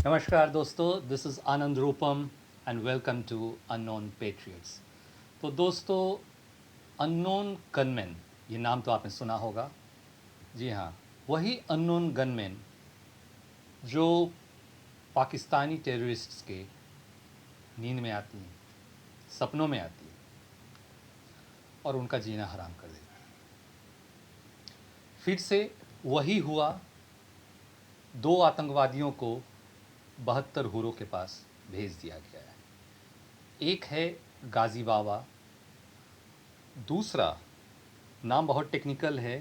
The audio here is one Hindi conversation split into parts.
नमस्कार दोस्तों, this is Anand Rupam and welcome to unknown patriots. तो दोस्तों, अननोन गनमैन, ये नाम तो आपने सुना होगा। जी हाँ, वही अननोन गनमैन जो पाकिस्तानी टेररिस्ट्स के नींद में आती हैं, सपनों में आती हैं और उनका जीना हराम कर देती हैं। फिर से वही हुआ, 2 आतंकवादियों को 72 हुरों के पास भेज दिया गया है। एक है गाजी बाबा, दूसरा नाम बहुत टेक्निकल है,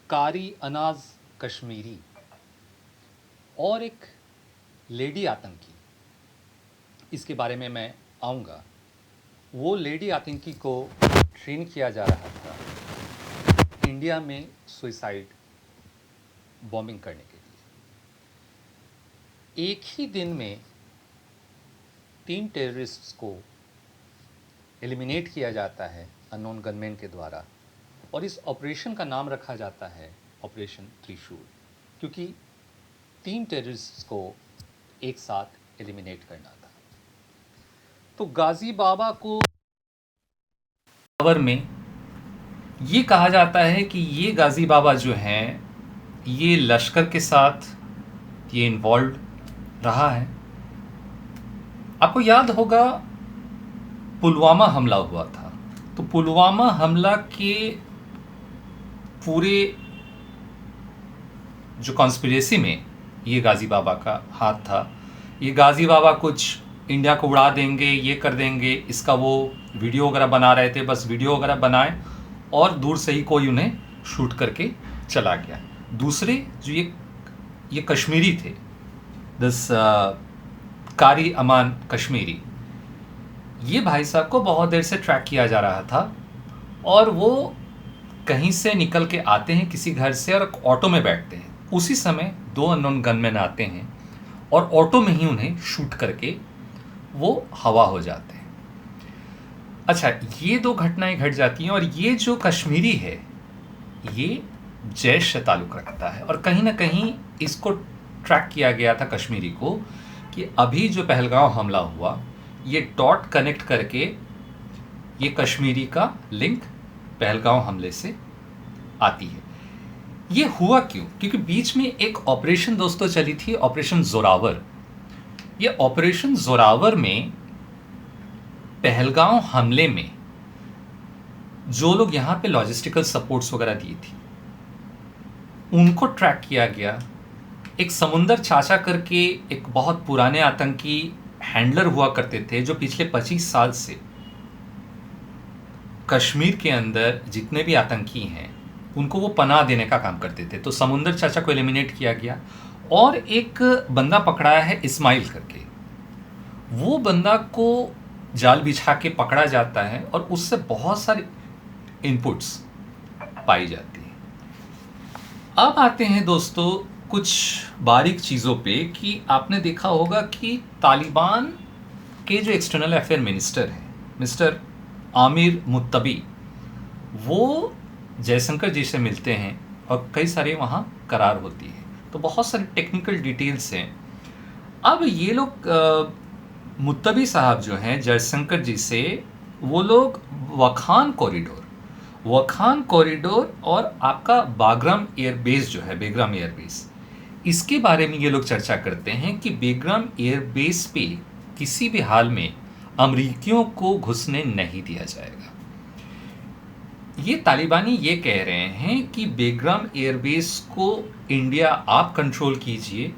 कारी अनाज कश्मीरी, और एक लेडी आतंकी। इसके बारे में मैं आऊँगा। वो लेडी आतंकी को ट्रेन किया जा रहा था इंडिया में सुसाइड बॉम्बिंग करने के लिए। एक ही दिन में 3 टेररिस्ट्स को एलिमिनेट किया जाता है अननोन गनमैन के द्वारा, और इस ऑपरेशन का नाम रखा जाता है ऑपरेशन त्रिशूल, क्योंकि 3 टेररिस्ट्स को एक साथ एलिमिनेट करना था। तो गाजी बाबा को खबर में ये कहा जाता है कि ये गाजी बाबा जो हैं, ये लश्कर के साथ ये इन्वॉल्व रहा है। आपको याद होगा पुलवामा हमला हुआ था, तो पुलवामा हमला के पूरे जो कॉन्स्पिरेसी में ये गाजी बाबा का हाथ था। ये गाजी बाबा कुछ इंडिया को उड़ा देंगे, ये कर देंगे, इसका वो वीडियो वगैरह बना रहे थे। बस वीडियो वगैरह बनाए और दूर से ही कोई उन्हें शूट करके चला गया। दूसरे जो ये कश्मीरी थे, दिस कारी अमान कश्मीरी, ये भाई साहब को बहुत देर से ट्रैक किया जा रहा था, और वो कहीं से निकल के आते हैं किसी घर से और ऑटो में बैठते हैं। उसी समय 2 अननोन गनमैन आते हैं और ऑटो में ही उन्हें शूट करके वो हवा हो जाते हैं। अच्छा, ये 2 घटनाएं घट जाती हैं, और ये जो कश्मीरी है ये जैश से ताल्लुक़ रखता है, और कहीं ना कहीं इसको ट्रैक किया गया था कश्मीरी को कि अभी जो पहलगांव हमला हुआ, ये डॉट कनेक्ट करके ये कश्मीरी का लिंक पहलगांव हमले से आती है। ये हुआ क्यों? क्योंकि बीच में एक ऑपरेशन दोस्तों चली थी, ऑपरेशन जोरावर। ये ऑपरेशन जोरावर में पहलगांव हमले में जो लोग यहाँ पे लॉजिस्टिकल सपोर्ट्स वगैरह दी थी, उनको ट्रैक किया गया। एक समुंदर चाचा करके एक बहुत पुराने आतंकी हैंडलर हुआ करते थे, जो पिछले 25 साल से कश्मीर के अंदर जितने भी आतंकी हैं उनको वो पनाह देने का काम करते थे। तो समुंदर चाचा को एलिमिनेट किया गया, और एक बंदा पकड़ा है इस्माइल करके। वो बंदा को जाल बिछा के पकड़ा जाता है, और उससे बहुत सारी इनपुट्स पाई जाती है। अब आते हैं दोस्तों कुछ बारीक चीज़ों पे, कि आपने देखा होगा कि तालिबान के जो एक्सटर्नल अफेयर मिनिस्टर हैं, मिस्टर आमिर मुत्तबी, वो जयशंकर जी से मिलते हैं और कई सारे वहाँ करार होती है। तो बहुत सारी टेक्निकल डिटेल्स हैं। अब ये लोग मुत्तबी साहब जो हैं जयशंकर जी से, वो लोग वखान कॉरिडोर और आपका बागराम एयरबेस जो है, बेगराम एयरबेस, इसके बारे में ये लोग चर्चा करते हैं कि बेगराम एयरबेस पे किसी भी हाल में अमरीकियों को घुसने नहीं दिया जाएगा। ये तालिबानी ये कह रहे हैं कि बेगराम एयरबेस को इंडिया आप कंट्रोल कीजिए,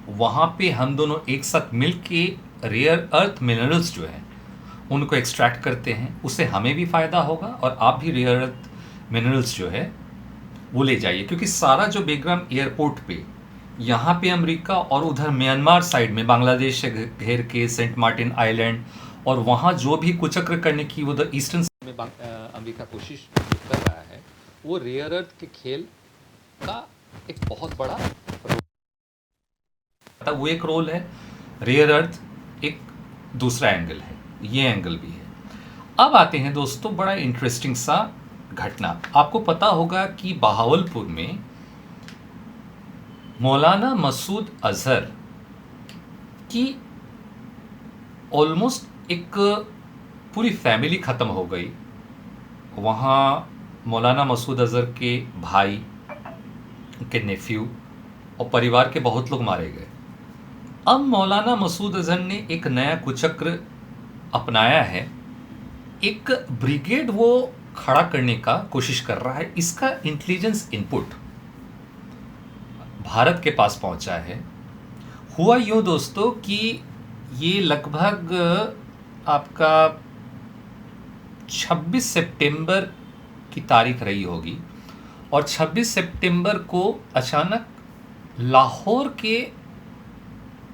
वहाँ पे हम दोनों एक साथ मिल के रेयर अर्थ मिनरल्स जो हैं उनको एक्सट्रैक्ट करते हैं, उससे हमें भी फ़ायदा होगा और आप भी रेयर अर्थ मिनरल्स जो है वो ले जाइए। क्योंकि सारा जो बेगराम एयरपोर्ट पे, यहाँ पे अमेरिका और उधर म्यांमार साइड में बांग्लादेश से घेर के सेंट मार्टिन आइलैंड, और वहाँ जो भी कुचक्र करने की उधर ईस्टर्न में अमेरिका कोशिश कर रहा है, वो रेयर अर्थ के खेल का एक बहुत बड़ा रोल, वो एक रोल है, रेयर अर्थ एक दूसरा एंगल है, ये एंगल भी है। अब आते हैं दोस्तों बड़ा इंटरेस्टिंग सा घटना। आपको पता होगा कि बहावलपुर में मौलाना मसूद अज़हर की ऑलमोस्ट एक पूरी फैमिली ख़त्म हो गई। वहाँ मौलाना मसूद अज़हर के भाई के नेफ्यू और परिवार के बहुत लोग मारे गए। अब मौलाना मसूद अज़हर ने एक नया कुचक्र अपनाया है, एक ब्रिगेड वो खड़ा करने का कोशिश कर रहा है। इसका इंटेलिजेंस इनपुट भारत के पास पहुंचा है। हुआ यूं दोस्तों कि ये लगभग आपका 26 सितंबर की तारीख रही होगी, और 26 सितंबर को अचानक लाहौर के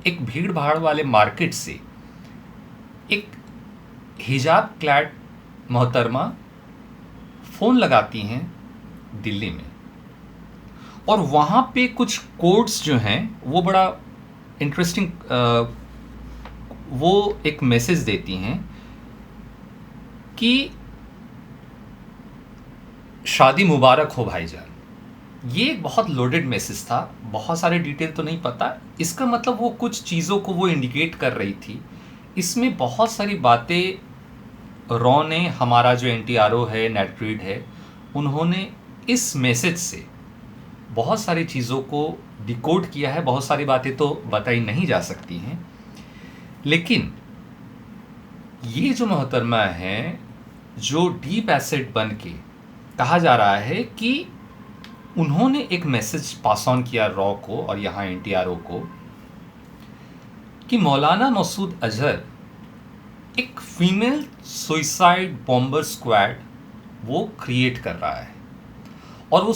एक भीड़ भाड़ वाले मार्केट से एक हिजाब क्लैड मोहतरमा फ़ोन लगाती हैं दिल्ली में, और वहाँ पे कुछ कोड्स जो हैं वो बड़ा इंटरेस्टिंग, वो एक मैसेज देती हैं कि शादी मुबारक हो भाईजान। ये एक बहुत लोडेड मैसेज था, बहुत सारे डिटेल तो नहीं पता। इसका मतलब वो कुछ चीज़ों को वो इंडिकेट कर रही थी। इसमें बहुत सारी बातें रॉ ने, हमारा जो NTRO है, नेटग्रिड है, उन्होंने इस मैसेज से बहुत सारी चीज़ों को डिकोड किया है। बहुत सारी बातें तो बताई नहीं जा सकती हैं, लेकिन ये जो मोहतरमा है, जो डीप एसेट बन के कहा जा रहा है कि उन्होंने एक मैसेज पास ऑन किया रॉ को और यहाँ NTRO को कि मौलाना मसूद अज़हर एक फीमेल सुइसाइड बॉम्बर स्क्वाड वो क्रिएट कर रहा है, और वो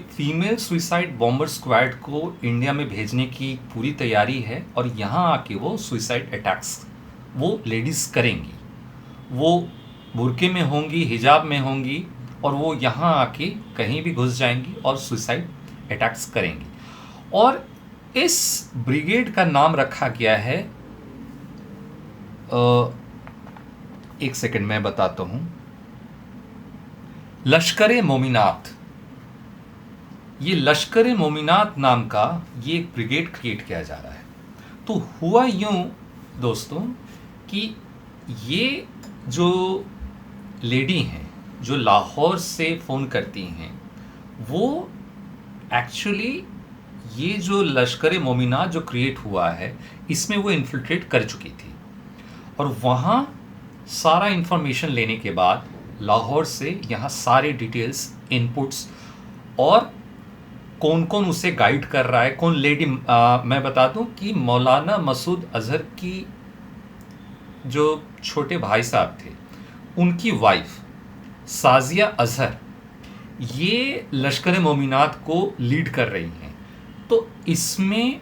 फीमेल सुइसाइड बॉम्बर स्क्वाड को इंडिया में भेजने की पूरी तैयारी है, और यहाँ आके वो सुइसाइड अटैक्स वो लेडीज़ करेंगी। वो बुर्के में होंगी, हिजाब में होंगी, और वो यहाँ आके कहीं भी घुस जाएंगी और सुसाइड अटैक्स करेंगी। और इस ब्रिगेड का नाम रखा गया है, एक सेकंड मैं बताता हूँ, लश्कर मोमिनात। ये लश्कर मोमिनात नाम का ये एक ब्रिगेड क्रिएट किया जा रहा है। तो हुआ यूँ दोस्तों कि ये जो लेडी हैं जो लाहौर से फ़ोन करती हैं, वो एक्चुअली ये जो लश्कर मोमिनात जो क्रिएट हुआ है, इसमें वो इन्फिल्ट्रेट कर चुकी थी, और वहाँ सारा इन्फॉर्मेशन लेने के बाद लाहौर से यहाँ सारे डिटेल्स, इनपुट्स, और कौन कौन उसे गाइड कर रहा है, कौन लेडी। मैं बता दूं कि मौलाना मसूद अज़हर की जो छोटे भाई साहब थे, उनकी वाइफ साजिया अज़हर ये लश्कर मोमिनात को लीड कर रही हैं। तो इसमें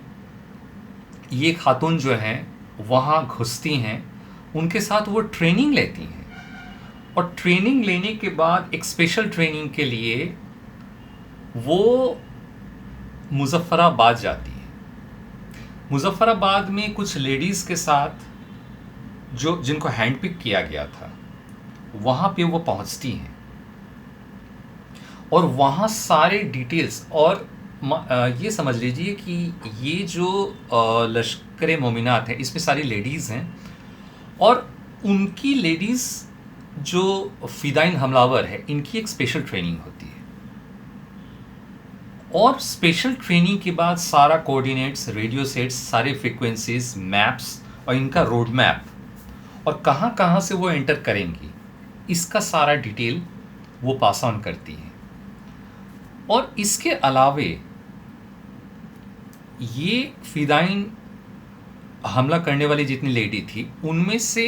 ये खातून जो हैं वहाँ घुसती हैं, उनके साथ वो ट्रेनिंग लेती हैं, और ट्रेनिंग लेने के बाद एक स्पेशल ट्रेनिंग के लिए वो मुज़फ़्फ़राबाद जाती हैं। मुज़फ़्फ़राबाद में कुछ लेडीज़ के साथ जो जिनको हैंड पिक किया गया था, वहाँ पे वो पहुँचती हैं, और वहाँ सारे डिटेल्स, और ये समझ लीजिए कि ये जो लश्कर मोमिनात है, इसमें सारी लेडीज़ हैं, और उनकी लेडीज़ जो फ़िदाइन हमलावर है, इनकी एक स्पेशल ट्रेनिंग होती है, और स्पेशल ट्रेनिंग के बाद सारा कोऑर्डिनेट्स, रेडियो सेट्स, सारे फ्रीक्वेंसीज, मैप्स, और इनका रोड मैप, और कहाँ कहाँ से वो एंटर करेंगी, इसका सारा डिटेल वो पास ऑन करती हैं। और इसके अलावे ये फ़िदाइन हमला करने वाली जितनी लेडी थी, उनमें से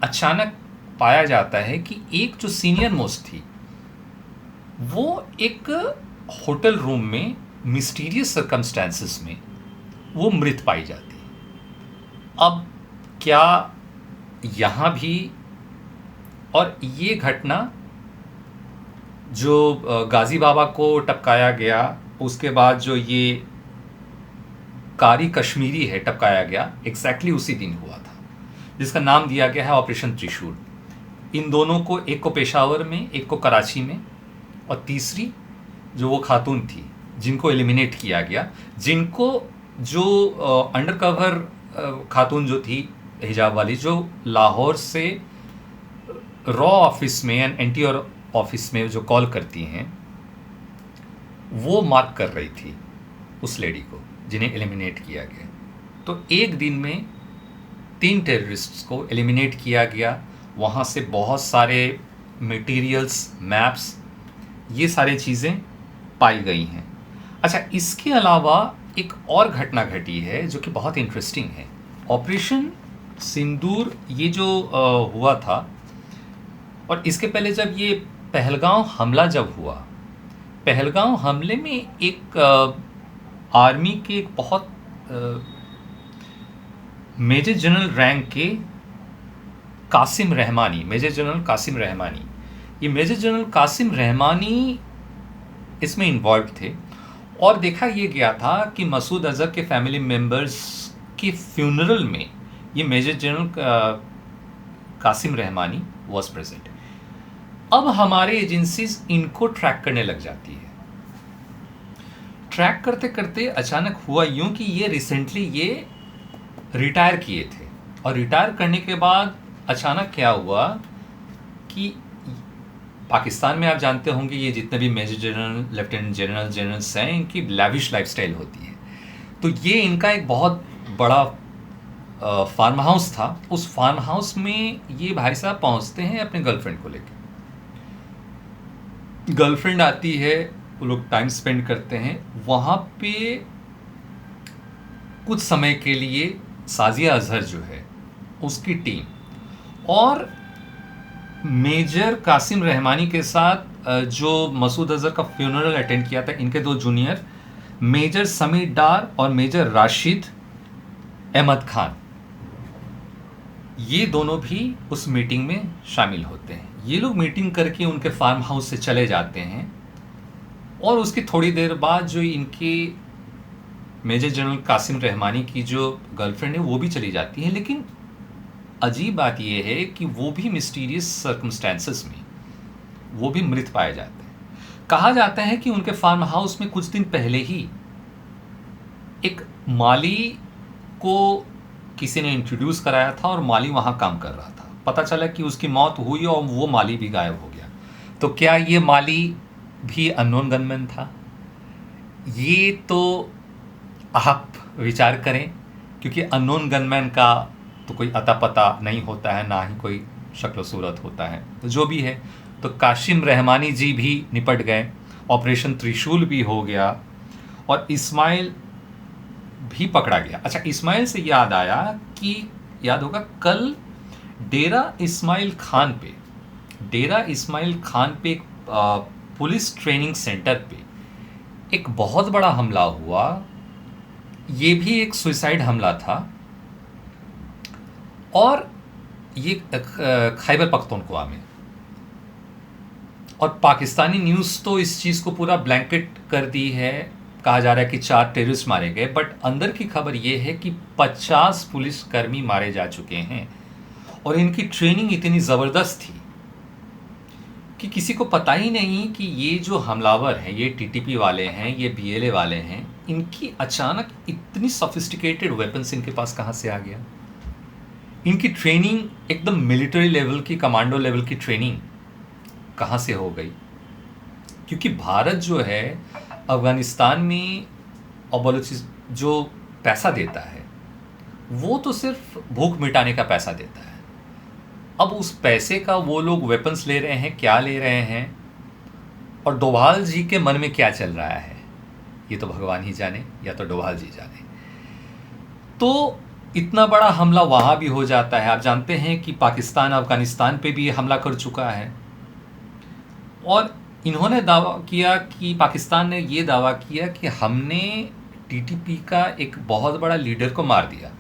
अचानक पाया जाता है कि एक जो सीनियर मोस्ट थी, वो एक होटल रूम में मिस्टीरियस सर्कमस्टेंसेस में वो मृत पाई जाती है। अब क्या यहाँ भी, और ये घटना जो गाज़ी बाबा को टपकाया गया, उसके बाद जो ये कारी कश्मीरी है टपकाया गया, एग्जैक्टली उसी दिन हुआ था, जिसका नाम दिया गया है ऑपरेशन त्रिशूल। इन दोनों को, एक को पेशावर में, एक को कराची में, और तीसरी जो वो खातून थी जिनको एलिमिनेट किया गया, जिनको जो अंडर कवर खातून जो थी हिजाब वाली, जो लाहौर से रॉ ऑफिस में एंड एंटी ऑफिस में जो कॉल करती हैं, वो मार्क कर रही थी उस लेडी को जिन्हें एलिमिनेट किया गया। तो एक दिन में 3 टेररिस्ट्स को एलिमिनेट किया गया। वहाँ से बहुत सारे मटेरियल्स, मैप्स, ये सारी चीज़ें पाई गई हैं। अच्छा, इसके अलावा एक और घटना घटी है जो कि बहुत इंटरेस्टिंग है। ऑपरेशन सिंदूर ये जो हुआ था, और इसके पहले जब ये पहलगांव हमला जब हुआ, पहलगांव हमले में एक आर्मी के एक बहुत मेजर जनरल रैंक के Qasim Rahmani, major general Qasim Rahmani, ये मेजर जनरल कासिम रहमानी इसमें इन्वॉल्व थे। और देखा ये गया था कि मसूद अज़हर के फैमिली मेम्बर्स की फ्यूनरल में ये major general Qasim Rahmani was present. अब हमारे एजेंसीज इनको ट्रैक करने लग जाती है। ट्रैक करते करते अचानक हुआ यूं कि ये रिसेंटली ये रिटायर किए थे, और रिटायर करने के बाद अचानक क्या हुआ कि पाकिस्तान में आप जानते होंगे ये जितने भी major general, lieutenant general, generals हैं, इनकी लैविश लाइफस्टाइल होती है। तो ये इनका एक बहुत बड़ा फार्म हाउस था। उस फार्म हाउस में ये भाई साहब पहुंचते हैं अपने गर्लफ्रेंड को लेकर। गर्लफ्रेंड आती है, वो लोग टाइम स्पेंड करते हैं वहाँ पे। कुछ समय के लिए साजिया अजहर जो है उसकी टीम और मेजर कासिम रहमानी के साथ जो मसूद अजहर का फ्यूनरल अटेंड किया था, इनके 2 जूनियर मेजर समीर डार और मेजर राशिद अहमद खान, ये दोनों भी उस मीटिंग में शामिल होते हैं। ये लोग मीटिंग करके उनके फार्म हाउस से चले जाते हैं, और उसकी थोड़ी देर बाद जो इनके मेजर जनरल कासिम रहमानी की जो गर्लफ्रेंड है वो भी चली जाती है। लेकिन अजीब बात यह है कि वो भी मिस्टीरियस सर्कमस्टेंसेस में वो भी मृत पाए जाते हैं। कहा जाता है कि उनके फार्म हाउस में कुछ दिन पहले ही एक माली को किसी ने इंट्रोड्यूस कराया था, और माली वहाँ काम कर रहा था। पता चला कि उसकी मौत हुई और वो माली भी गायब हो गया। तो क्या ये माली भी अननोन गनमैन था? ये तो आप विचार करें, क्योंकि अननोन गनमैन का तो कोई अता पता नहीं होता है, ना ही कोई शक्ल सूरत होता है। तो जो भी है, तो कासिम रहमानी जी भी निपट गए, ऑपरेशन त्रिशूल भी हो गया, और इस्माइल भी पकड़ा गया। अच्छा, इस्माइल से याद आया कि याद होगा कल डेरा इस्माइल खान पे एक पुलिस ट्रेनिंग सेंटर पे एक बहुत बड़ा हमला हुआ। ये भी एक सुसाइड हमला था, और ये खैबर पख्तूनख्वा में। और पाकिस्तानी न्यूज़ तो इस चीज़ को पूरा ब्लैंकेट कर दी है। कहा जा रहा है कि 4 टेररिस्ट मारे गए, बट अंदर की खबर ये है कि 50 पुलिसकर्मी मारे जा चुके हैं। और इनकी ट्रेनिंग इतनी ज़बरदस्त थी कि किसी को पता ही नहीं कि ये जो हमलावर हैं, ये टीटीपी वाले हैं, ये बीएलए वाले हैं, इनकी अचानक इतनी सोफिस्टिकेटेड वेपन्स इनके पास कहाँ से आ गया। इनकी ट्रेनिंग एकदम मिलिट्री लेवल की, कमांडो लेवल की ट्रेनिंग कहाँ से हो गई? क्योंकि भारत जो है अफ़गानिस्तान में और जो पैसा देता है वो तो सिर्फ भूख मिटाने का पैसा देता है। अब उस पैसे का वो लोग वेपन्स ले रहे हैं, क्या ले रहे हैं, और डोभाल जी के मन में क्या चल रहा है, ये तो भगवान ही जाने, या तो डोभाल जी जाने। तो इतना बड़ा हमला वहाँ भी हो जाता है। आप जानते हैं कि पाकिस्तान अफ़गानिस्तान पे भी हमला कर चुका है, और इन्होंने दावा किया कि पाकिस्तान ने ये दावा किया कि हमने टीटीपी का एक बहुत बड़ा लीडर को मार दिया,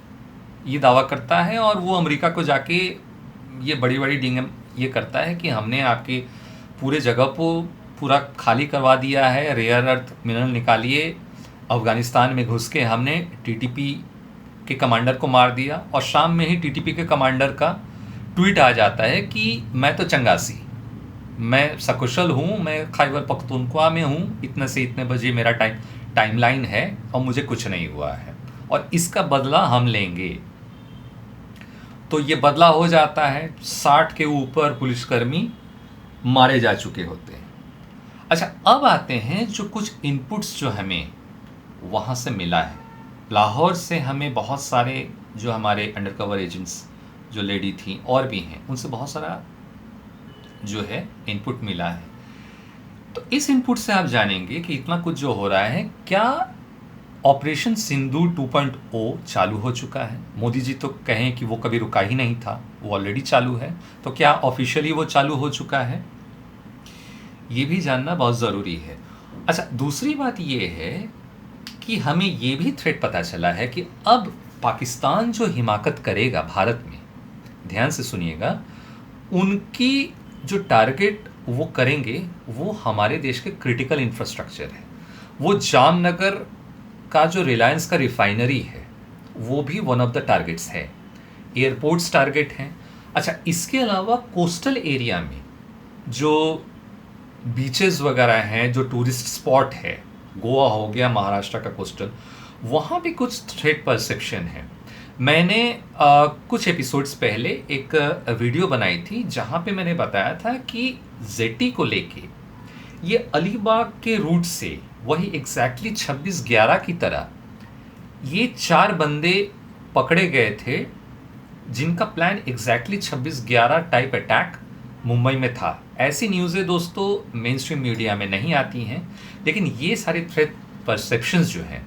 ये दावा करता है। और वो अमेरिका को जाके ये बड़ी बड़ी डींग ये करता है कि हमने आपके पूरे जगह को पूरा खाली करवा दिया है, रेयर अर्थ मिनरल निकालिए, अफ़गानिस्तान में घुस के हमने टीटीपी के कमांडर को मार दिया। और शाम में ही टीटीपी के कमांडर का ट्वीट आ जाता है कि मैं तो चंगासी, मैं सकुशल हूँ, मैं खैबर पख्तूनख्वा में हूँ, इतने से इतने बजे मेरा टाइमलाइन है और मुझे कुछ नहीं हुआ है और इसका बदला हम लेंगे। तो ये बदला हो जाता है, 60 के ऊपर पुलिसकर्मी मारे जा चुके होते हैं। अच्छा, अब आते हैं जो कुछ इनपुट्स जो हमें वहाँ से मिला है। लाहौर से हमें बहुत सारे जो हमारे अंडरकवर एजेंट्स जो लेडी थी और भी हैं, उनसे बहुत सारा जो है इनपुट मिला है। तो इस इनपुट से आप जानेंगे कि इतना कुछ जो हो रहा है, क्या ऑपरेशन सिंदूर 2.0 चालू हो चुका है। मोदी जी तो कहें कि वो कभी रुका ही नहीं था, वो ऑलरेडी चालू है। तो क्या ऑफिशियली वो चालू हो चुका है, ये भी जानना बहुत ज़रूरी है। अच्छा, दूसरी बात ये है कि हमें ये भी थ्रेट पता चला है कि अब पाकिस्तान जो हिमाकत करेगा भारत में, ध्यान से सुनिएगा, उनकी जो टारगेट वो करेंगे वो हमारे देश के क्रिटिकल इंफ्रास्ट्रक्चर है। वो जामनगर का जो रिलायंस का रिफाइनरी है वो भी वन ऑफ द टारगेट्स है, एयरपोर्ट्स टारगेट हैं। अच्छा, इसके अलावा कोस्टल एरिया में जो बीचेस वगैरह हैं, जो टूरिस्ट स्पॉट है, गोवा हो गया, महाराष्ट्र का कोस्टल, वहाँ भी कुछ थ्रेट परसेप्शन है। मैंने कुछ एपिसोड्स पहले एक वीडियो बनाई थी जहाँ पे मैंने बताया था कि जेटी को लेके ये अलीबाग के रूट से वही एग्जैक्टली 26/11 की तरह ये 4 बंदे पकड़े गए थे जिनका plan exactly 26/11 type attack Mumbai में था। ऐसी न्यूज़ें दोस्तों मेन स्ट्रीम मीडिया में नहीं आती हैं, लेकिन ये सारे थ्रेट परसेप्शंस जो हैं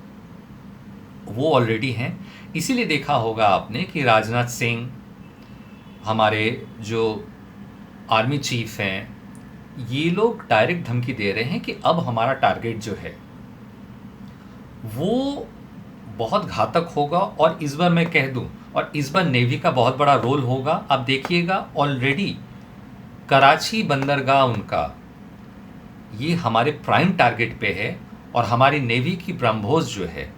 वो ऑलरेडी हैं। इसीलिए देखा होगा आपने कि राजनाथ सिंह, हमारे जो आर्मी चीफ हैं, ये लोग डायरेक्ट धमकी दे रहे हैं कि अब हमारा टारगेट जो है वो बहुत घातक होगा। और इस बार मैं कह दूं, और इस बार नेवी का बहुत बड़ा रोल होगा। आप देखिएगा, ऑलरेडी कराची बंदरगाह उनका ये हमारे प्राइम टारगेट पे है और हमारी नेवी की ब्रह्मोस जो है,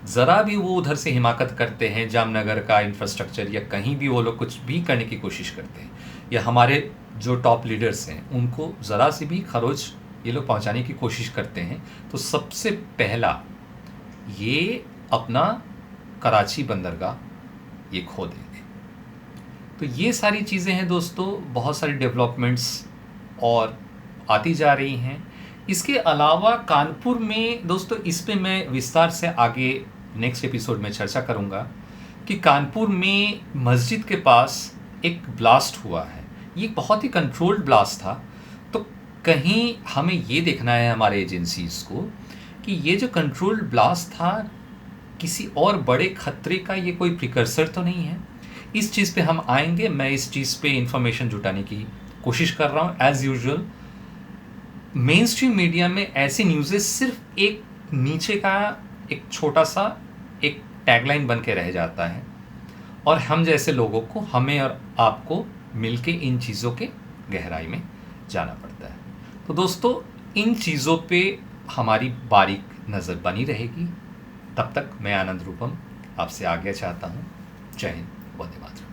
ज़रा भी वो उधर से हिमाकत करते हैं, जामनगर का इंफ्रास्ट्रक्चर या कहीं भी वो लोग कुछ भी करने की कोशिश करते हैं, या हमारे जो टॉप लीडर्स हैं उनको ज़रा सी भी खरोच ये लोग पहुंचाने की कोशिश करते हैं, तो सबसे पहला ये अपना कराची बंदरगाह ये खो देंगे। तो ये सारी चीज़ें हैं दोस्तों, बहुत सारी डेवलपमेंट्स और आती जा रही हैं। इसके अलावा कानपुर में दोस्तों, इस पे मैं विस्तार से आगे नेक्स्ट एपिसोड में चर्चा करूंगा कि कानपुर में मस्जिद के पास एक ब्लास्ट हुआ है। ये बहुत ही कंट्रोल्ड ब्लास्ट था। तो कहीं हमें ये देखना है हमारे एजेंसीज़ को कि ये जो कंट्रोल्ड ब्लास्ट था किसी और बड़े खतरे का ये कोई प्रिकर्सर तो नहीं है। इस चीज़ पे हम आएंगे, मैं इस चीज़ पे इंफॉर्मेशन जुटाने की कोशिश कर रहा हूँ। As usual main stream media में ऐसी न्यूज़ें सिर्फ एक नीचे का एक छोटा सा एक टैगलाइन बन के रह जाता है और हम जैसे लोगों को, हमें और आपको मिलके इन चीज़ों के गहराई में जाना पड़ता है। तो दोस्तों, इन चीज़ों पे हमारी बारीक नज़र बनी रहेगी। तब तक मैं आनंद रूपम आपसे आज्ञा चाहता हूँ। जय हिंद, वंदे मातरम।